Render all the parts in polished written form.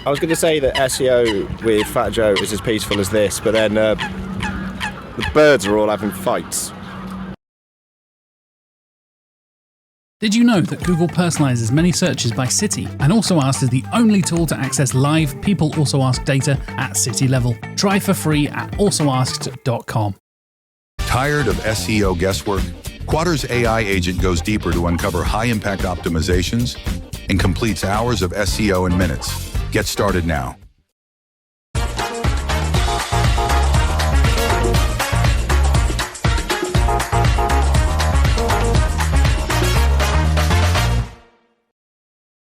I was going to say that SEO with Fat Joe is as peaceful as this, but then the birds are all having fights. Did you know that Google personalizes many searches by city and Also Asked is the only tool to access live People Also Ask data at city level? Try for free at alsoasked.com. Tired of SEO guesswork? Quadra's AI agent goes deeper to uncover high-impact optimizations and completes hours of SEO in minutes. Get started now.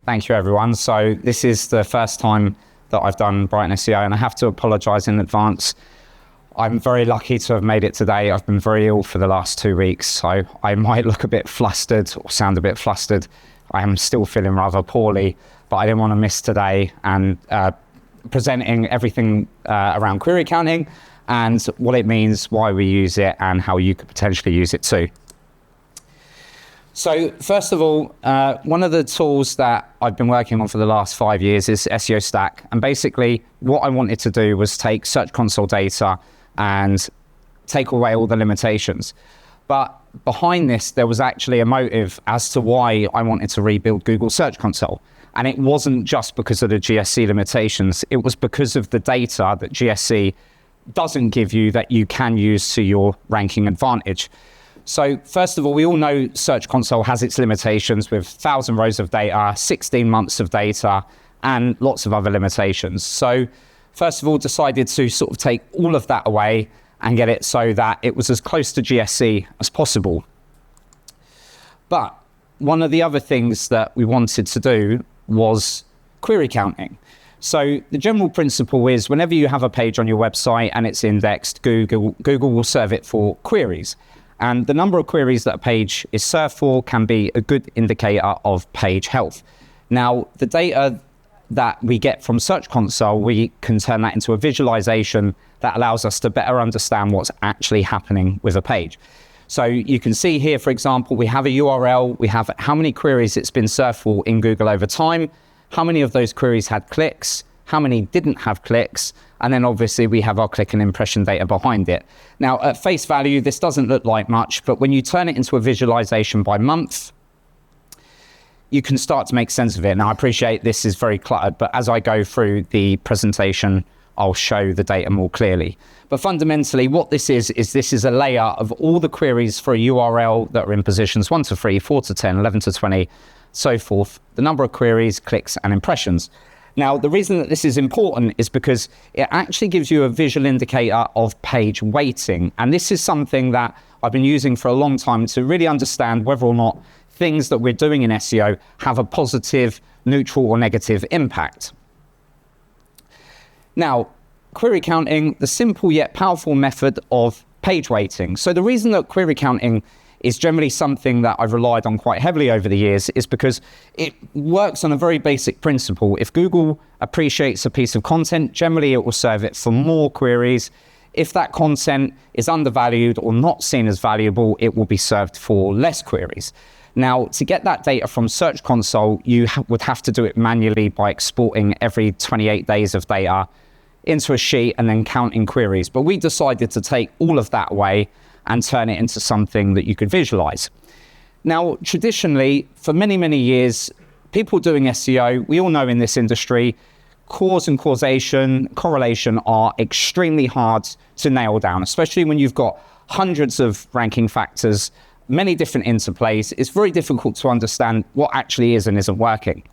Thank you, everyone. So this is the first time that I've done brightonSEO, and I have to apologise in advance. I'm very lucky to have made it today. I've been very ill for the last 2 weeks, so I might look a bit flustered or sound a bit flustered. I am still feeling rather poorly, but I didn't want to miss today and presenting everything around query counting and what it means, why we use it, and how you could potentially use it too. So first of all, one of the tools that I've been working on for the last 5 years is SEO Stack. And basically what I wanted to do was take Search Console data and take away all the limitations. But behind this, there was actually a motive as to why I wanted to rebuild Google Search Console. And it wasn't just because of the GSC limitations. It was because of the data that GSC doesn't give you that you can use to your ranking advantage. So first of all, we all know Search Console has its limitations with 1,000 rows of data, 16 months of data, and lots of other limitations. So first of all, decided to sort of take all of that away and get it so that it was as close to GSC as possible. But one of the other things that we wanted to do was query counting. So the general principle is whenever you have a page on your website and it's indexed, Google will serve it for queries. And the number of queries that a page is served for can be a good indicator of page health. Now, the data that we get from Search Console, we can turn that into a visualization that allows us to better understand what's actually happening with a page. So you can see here, for example, we have a URL, we have how many queries it's been served for in Google over time, how many of those queries had clicks, how many didn't have clicks, and then obviously we have our click and impression data behind it. Now at face value, this doesn't look like much, but when you turn it into a visualization by month, you can start to make sense of it. Now I appreciate this is very cluttered, but as I go through the presentation, I'll show the data more clearly. But fundamentally what this is this is a layer of all the queries for a URL that are in positions 1 to 3, 4 to 10, 11 to 20, so forth, the number of queries, clicks, and impressions. Now, the reason that this is important is because it actually gives you a visual indicator of page weighting. And this is something that I've been using for a long time to really understand whether or not things that we're doing in SEO have a positive, neutral, or negative impact. Now, query counting, the simple yet powerful method of page weighting. So the reason that query counting is generally something that I've relied on quite heavily over the years is because it works on a very basic principle. If Google appreciates a piece of content, generally it will serve it for more queries. If that content is undervalued or not seen as valuable, it will be served for less queries. Now, to get that data from Search Console, you would have to do it manually by exporting every 28 days of data into a sheet and then counting queries. But we decided to take all of that away and turn it into something that you could visualize. Now, traditionally, for many, many years, people doing SEO, we all know in this industry, cause and causation, correlation are extremely hard to nail down, especially when you've got hundreds of ranking factors, many different interplays. It's very difficult to understand what actually is and isn't working.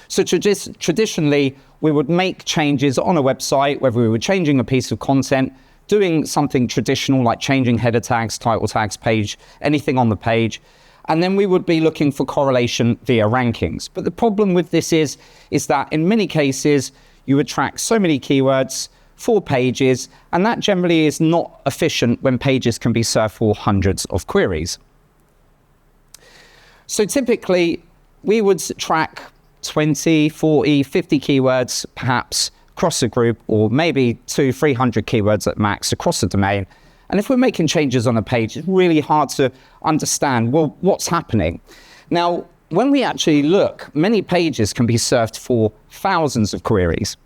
So traditionally, we would make changes on a website, whether we were changing a piece of content, doing something traditional like changing header tags, title tags, page, anything on the page. And then we would be looking for correlation via rankings. But the problem with this is that in many cases, you would track so many keywords for pages, and that generally is not efficient when pages can be served for hundreds of queries. So typically, we would track 20, 40, 50 keywords, perhaps, across a group, or maybe 200-300 keywords at max across the domain. And if we're making changes on a page, it's really hard to understand, well, what's happening? Now, when we actually look, many pages can be served for thousands of queries.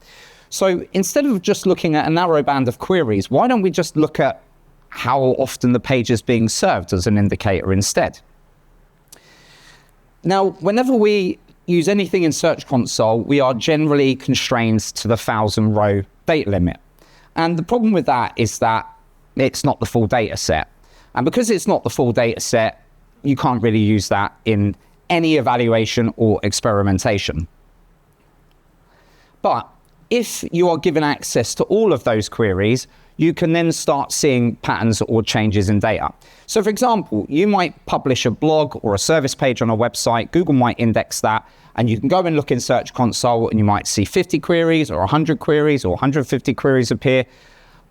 So instead of just looking at a narrow band of queries, why don't we just look at how often the page is being served as an indicator instead? Now, whenever we use anything in Search Console, we are generally constrained to the 1,000 row data limit. And the problem with that is that it's not the full data set. And because it's not the full data set, you can't really use that in any evaluation or experimentation. But if you are given access to all of those queries, you can then start seeing patterns or changes in data. So for example, you might publish a blog or a service page on a website, Google might index that, and you can go and look in Search Console and you might see 50 queries or 100 queries or 150 queries appear.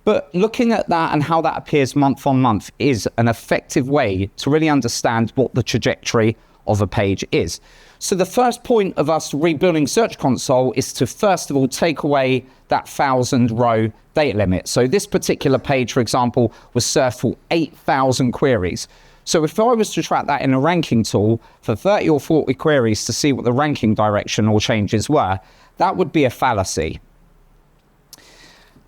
But looking at that and how that appears month on month is an effective way to really understand what the trajectory of a page is. So the first point of us rebuilding Search Console is to first of all take away that 1,000 row data limit. So this particular page, for example, was served for 8,000 queries. So if I was to track that in a ranking tool for 30 or 40 queries to see what the ranking direction or changes were, that would be a fallacy.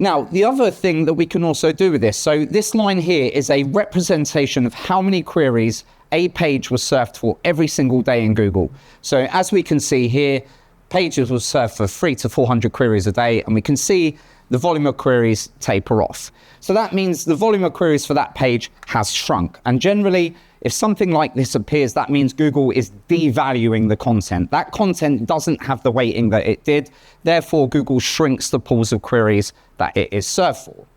Now, the other thing that we can also do with this, so this line here is a representation of how many queries a page was served for every single day in Google. So as we can see here, pages was served for 300 to 400 queries a day, and we can see the volume of queries taper off. So that means the volume of queries for that page has shrunk. And generally, if something like this appears, that means Google is devaluing the content. That content doesn't have the weighting that it did. Therefore, Google shrinks the pools of queries that it is served for.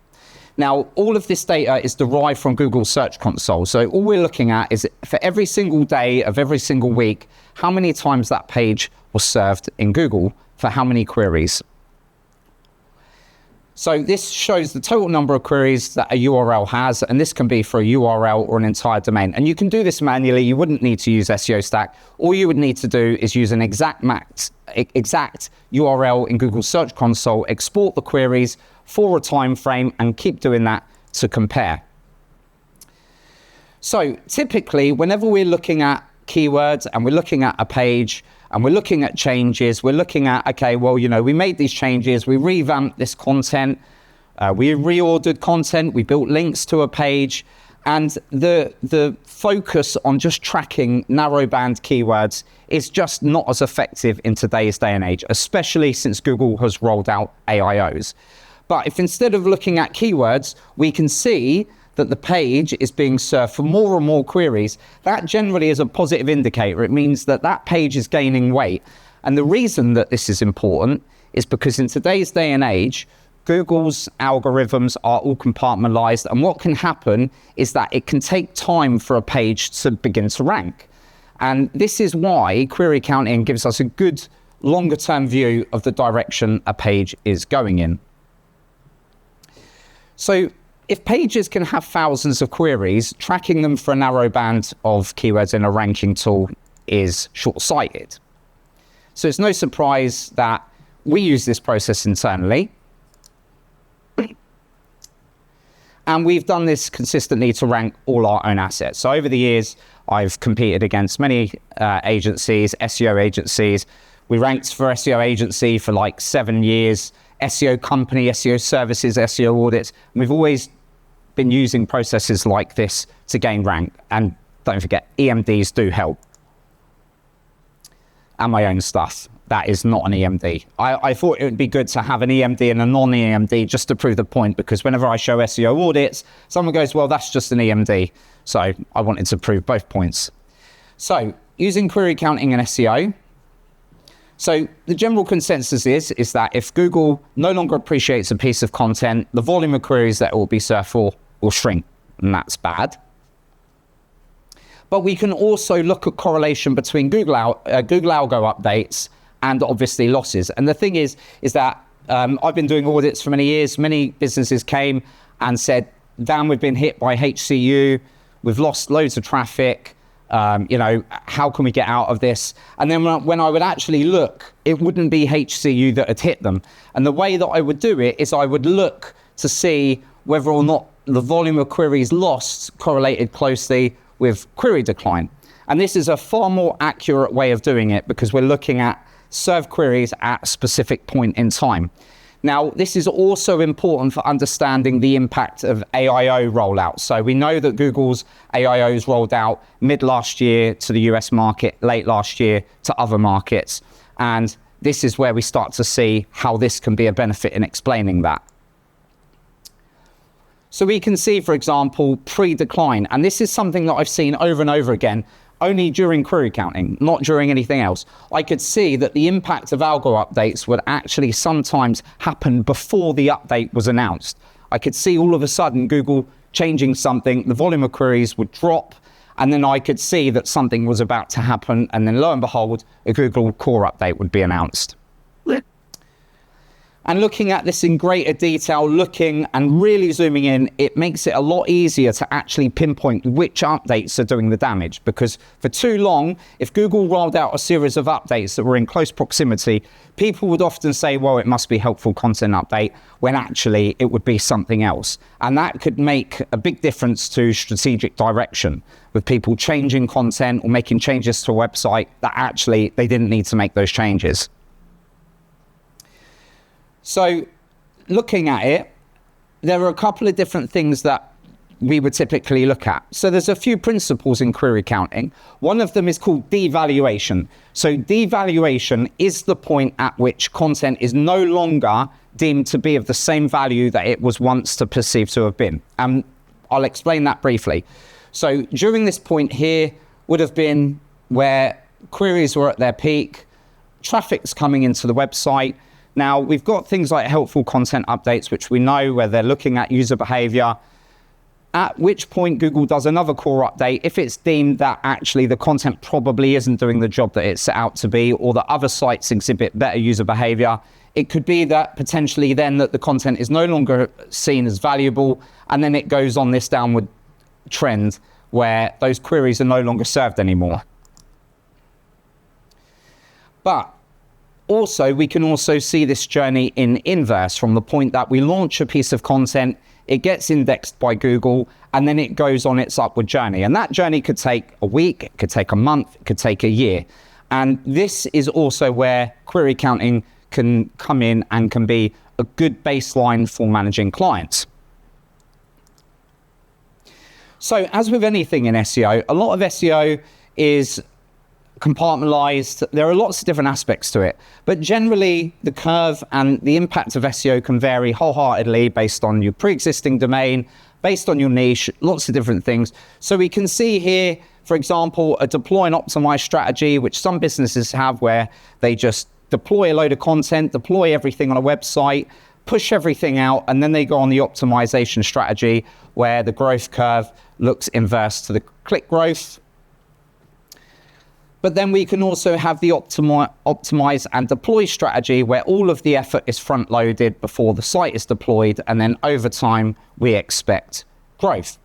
Now, all of this data is derived from Google Search Console. So all we're looking at is for every single day of every single week, how many times that page was served in Google for how many queries. So this shows the total number of queries that a URL has, and this can be for a URL or an entire domain. And you can do this manually. You wouldn't need to use SEO Stack. All you would need to do is use an exact URL in Google Search Console, export the queries for a time frame, and keep doing that to compare. So typically, whenever we're looking at keywords and we're looking at a page and we're looking at changes, we're looking at, okay, well, you know, we made these changes, we revamped this content, we reordered content, we built links to a page, and the focus on just tracking narrow band keywords is just not as effective in today's day and age, especially since Google has rolled out AIOs. But if instead of looking at keywords, we can see that the page is being served for more and more queries, that generally is a positive indicator. It means that that page is gaining weight. And the reason that this is important is because in today's day and age, Google's algorithms are all compartmentalized. And what can happen is that it can take time for a page to begin to rank. And this is why query counting gives us a good longer term view of the direction a page is going in. So if pages can have thousands of queries, tracking them for a narrow band of keywords in a ranking tool is short-sighted. So it's no surprise that we use this process internally. And we've done this consistently to rank all our own assets. So over the years, I've competed against many agencies, SEO agencies. We ranked for SEO agency for like 7 years, SEO company, SEO services, SEO audits. And we've always been using processes like this to gain rank. And don't forget, EMDs do help. And my own stuff. That is not an EMD. I thought it would be good to have an EMD and a non-EMD just to prove the point, because whenever I show SEO audits, someone goes, well, that's just an EMD. So I wanted to prove both points. So using query counting in SEO. So the general consensus is that if Google no longer appreciates a piece of content, the volume of queries that it will be served for will shrink, and that's bad. But we can also look at correlation between Google algo updates and obviously losses. And the thing is that I've been doing audits for many years. Many businesses came and said, Dan, we've been hit by HCU. We've lost loads of traffic. How can we get out of this? And then when I would actually look, it wouldn't be HCU that had hit them. And the way that I would do it is I would look to see whether or not the volume of queries lost correlated closely with query decline. And this is a far more accurate way of doing it because we're looking at served queries at a specific point in time. Now, this is also important for understanding the impact of AIO rollout. So we know that Google's AIOs rolled out mid last year to the US market, late last year to other markets. And this is where we start to see how this can be a benefit in explaining that. So we can see, for example, pre-decline. And this is something that I've seen over and over again, only during query counting, not during anything else. I could see that the impact of algo updates would actually sometimes happen before the update was announced. I could see all of a sudden Google changing something, the volume of queries would drop, and then I could see that something was about to happen, and then lo and behold, a Google core update would be announced. And looking at this in greater detail, looking and really zooming in, it makes it a lot easier to actually pinpoint which updates are doing the damage. Because for too long, if Google rolled out a series of updates that were in close proximity, people would often say, well, it must be helpful content update, when actually it would be something else. And that could make a big difference to strategic direction, with people changing content or making changes to a website that actually they didn't need to make those changes. So looking at it, there are a couple of different things that we would typically look at. So there's a few principles in query counting. One of them is called devaluation. So devaluation is the point at which content is no longer deemed to be of the same value that it was once perceived to have been. And I'll explain that briefly. So during this point here would have been where queries were at their peak, traffic's coming into the website. Now, we've got things like helpful content updates, which we know where they're looking at user behavior, at which point Google does another core update if it's deemed that actually the content probably isn't doing the job that it's set out to be, or that other sites exhibit better user behavior. It could be that potentially then that the content is no longer seen as valuable, and then it goes on this downward trend where those queries are no longer served anymore. But also, we can also see this journey in inverse from the point that we launch a piece of content, it gets indexed by Google, and then it goes on its upward journey. And that journey could take a week, it could take a month, it could take a year. And this is also where query counting can come in and can be a good baseline for managing clients. So as with anything in SEO, a lot of SEO is compartmentalized. There are lots of different aspects to it, but generally the curve and the impact of SEO can vary wholeheartedly based on your pre-existing domain, based on your niche, lots of different things. So we can see here, for example, a deploy and optimize strategy, which some businesses have, where they just deploy a load of content, deploy everything on a website, push everything out, and then they go on the optimization strategy, where the growth curve looks inverse to the click growth. But then we can also have the optimize and deploy strategy, where all of the effort is front loaded before the site is deployed, and then over time we expect growth.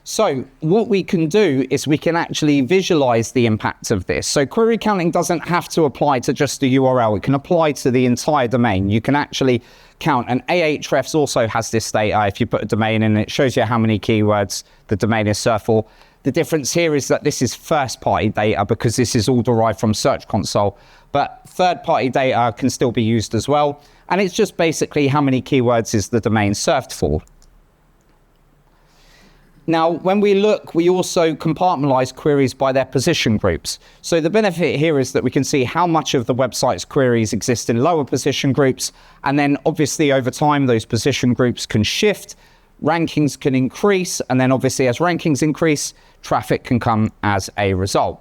So what we can do is we can actually visualize the impact of this. So query counting doesn't have to apply to just a URL. It can apply to the entire domain. You can actually count, and Ahrefs also has this data. If you put a domain in, it shows you how many keywords the domain is served for. The difference here is that this is first-party data because this is all derived from Search Console, but third-party data can still be used as well. And it's just basically how many keywords is the domain served for. Now, when we look, we also compartmentalize queries by their position groups. So the benefit here is that we can see how much of the website's queries exist in lower position groups. And then obviously over time, those position groups can shift, rankings can increase, and then obviously as rankings increase, traffic can come as a result.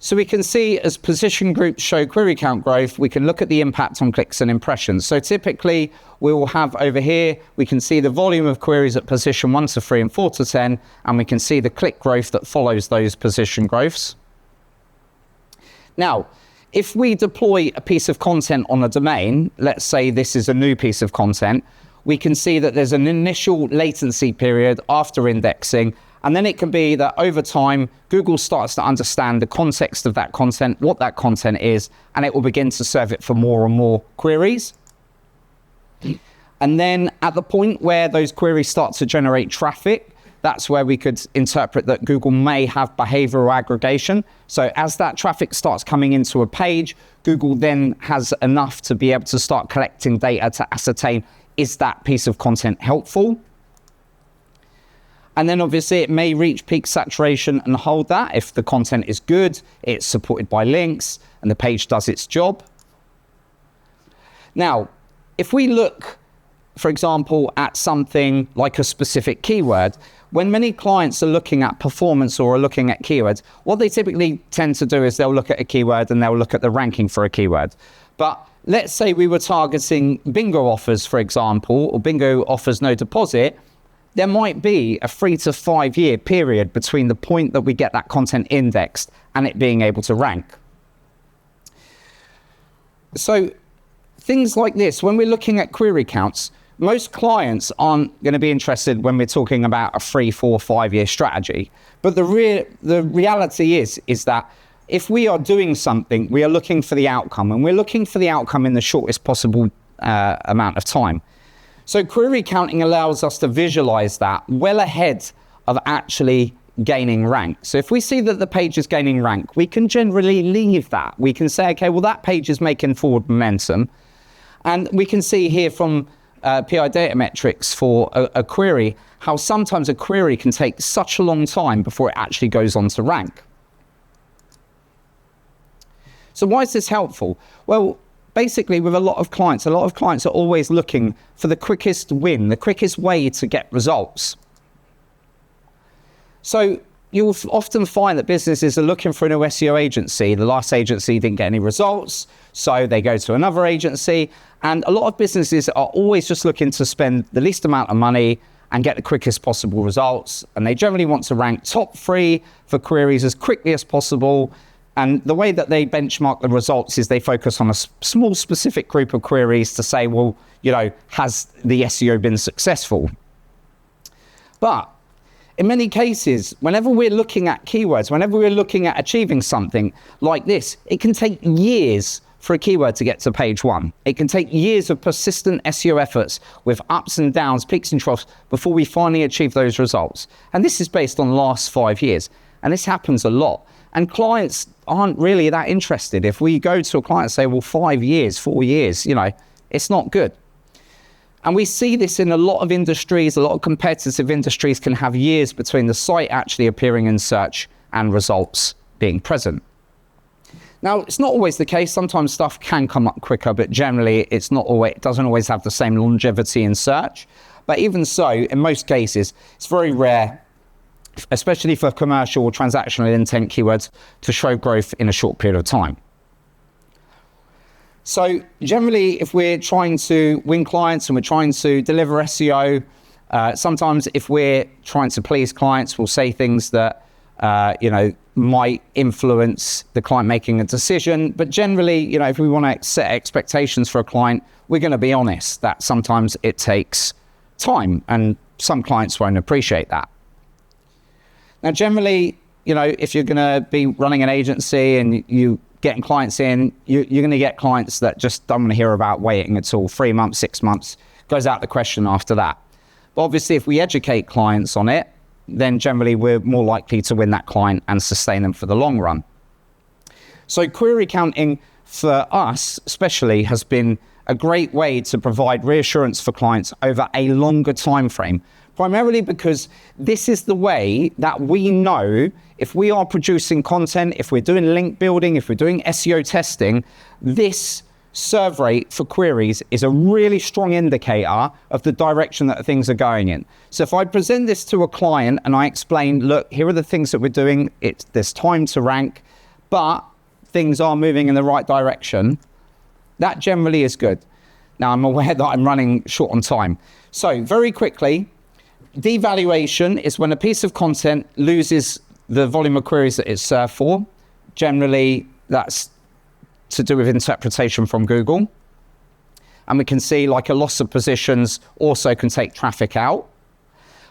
So we can see as position groups show query count growth, we can look at the impact on clicks and impressions. So typically we will have over here, we can see the volume of queries at position 1 to 3 and 4 to 10, and we can see the click growth that follows those position growths. Now, if we deploy a piece of content on a domain, let's say this is a new piece of content, we can see that there's an initial latency period after indexing, and then it can be that over time, Google starts to understand the context of that content, what that content is, and it will begin to serve it for more and more queries. And then at the point where those queries start to generate traffic, that's where we could interpret that Google may have behavioral aggregation. So as that traffic starts coming into a page, Google then has enough to be able to start collecting data to ascertain, is that piece of content helpful? And then obviously it may reach peak saturation and hold that. If the content is good, it's supported by links, and the page does its job. Now, if we look, for example, at something like a specific keyword, when many clients are looking at performance or are looking at keywords, what they typically tend to do is they'll look at a keyword and they'll look at the ranking for a keyword. But let's say we were targeting bingo offers, for example, or bingo offers no deposit, there might be a 3 to 5 year period between the point that we get that content indexed and it being able to rank. So things like this, when we're looking at query counts, most clients aren't going to be interested when we're talking about a 3, 4, 5 year strategy. But the reality is that if we are doing something, we are looking for the outcome, and we're looking for the outcome in the shortest possible amount of time. So query counting allows us to visualize that well ahead of actually gaining rank. So if we see that the page is gaining rank, we can generally leave that. We can say, okay, well, that page is making forward momentum. And we can see here from PI data metrics for a query, how sometimes a query can take such a long time before it actually goes on to rank. So why is this helpful? Well, basically with a lot of clients are always looking for the quickest win, the quickest way to get results. So you'll often find that businesses are looking for a new SEO agency. The last agency didn't get any results, so they go to another agency. And a lot of businesses are always just looking to spend the least amount of money and get the quickest possible results. And they generally want to rank top 3 for queries as quickly as possible. And the way that they benchmark the results is they focus on a small specific group of queries to say, well, you know, has the SEO been successful? But in many cases, whenever we're looking at keywords, whenever we're looking at achieving something like this, it can take years for a keyword to get to page 1. It can take years of persistent SEO efforts with ups and downs, peaks and troughs before we finally achieve those results. And this is based on the last 5 years. And this happens a lot. And clients aren't really that interested. If we go to a client and say, well, 5 years, 4 years, you know, it's not good. And we see this in a lot of industries. A lot of competitive industries can have years between the site actually appearing in search and results being present. Now, it's not always the case. Sometimes stuff can come up quicker, but generally it doesn't always have the same longevity in search. But even so, in most cases, it's very rare, especially for commercial or transactional intent keywords, to show growth in a short period of time. So generally, if we're trying to win clients and we're trying to deliver SEO, sometimes if we're trying to please clients, we'll say things that might influence the client making a decision. But generally, if we want to set expectations for a client, we're going to be honest that sometimes it takes time, and some clients won't appreciate that. Now, generally, if you're going to be running an agency and you getting clients in, you're going to get clients that just don't want to hear about waiting at all. 3 months, 6 months goes out the question after that. But obviously, if we educate clients on it, then generally we're more likely to win that client and sustain them for the long run. So query counting for us especially has been a great way to provide reassurance for clients over a longer time frame, primarily because this is the way that we know if we are producing content, if we're doing link building, if we're doing SEO testing, this serve rate for queries is a really strong indicator of the direction that things are going in. So if I present this to a client and I explain, look, here are the things that we're doing, there's time to rank, but things are moving in the right direction, that generally is good. Now, I'm aware that I'm running short on time. So very quickly, devaluation is when a piece of content loses the volume of queries that it's served for. Generally, that's to do with interpretation from Google. And we can see like a loss of positions also can take traffic out.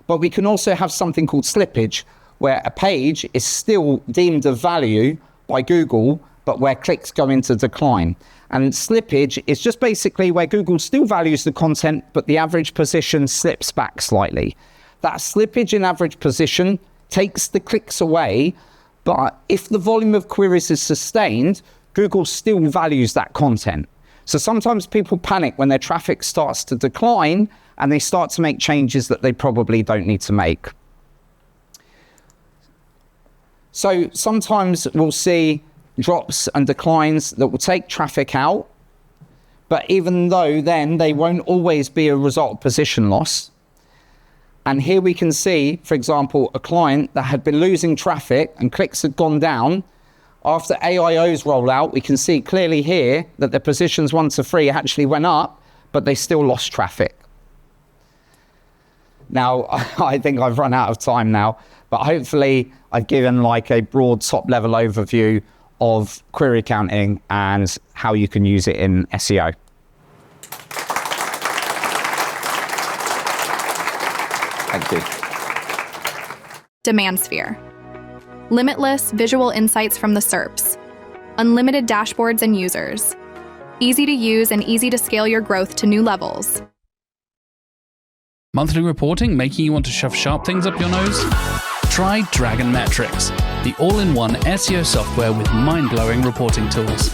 But we can also have something called slippage, where a page is still deemed of value by Google, but where clicks go into decline. And slippage is just basically where Google still values the content, but the average position slips back slightly. That slippage in average position takes the clicks away, but if the volume of queries is sustained, Google still values that content. So sometimes people panic when their traffic starts to decline and they start to make changes that they probably don't need to make. So sometimes we'll see drops and declines that will take traffic out, but even though then they won't always be a result of position loss. And here we can see, for example, a client that had been losing traffic and clicks had gone down. After AIO's rollout, we can see clearly here that the positions 1 to 3 actually went up, but they still lost traffic. Now, I think I've run out of time now, but hopefully I've given like a broad top level overview of query counting and how you can use it in SEO. Thank you. Demand sphere. Limitless visual insights from the SERPs. Unlimited dashboards and users. Easy to use and easy to scale your growth to new levels. Monthly reporting making you want to shove sharp things up your nose? Try Dragon Metrics, the all-in-one SEO software with mind-blowing reporting tools.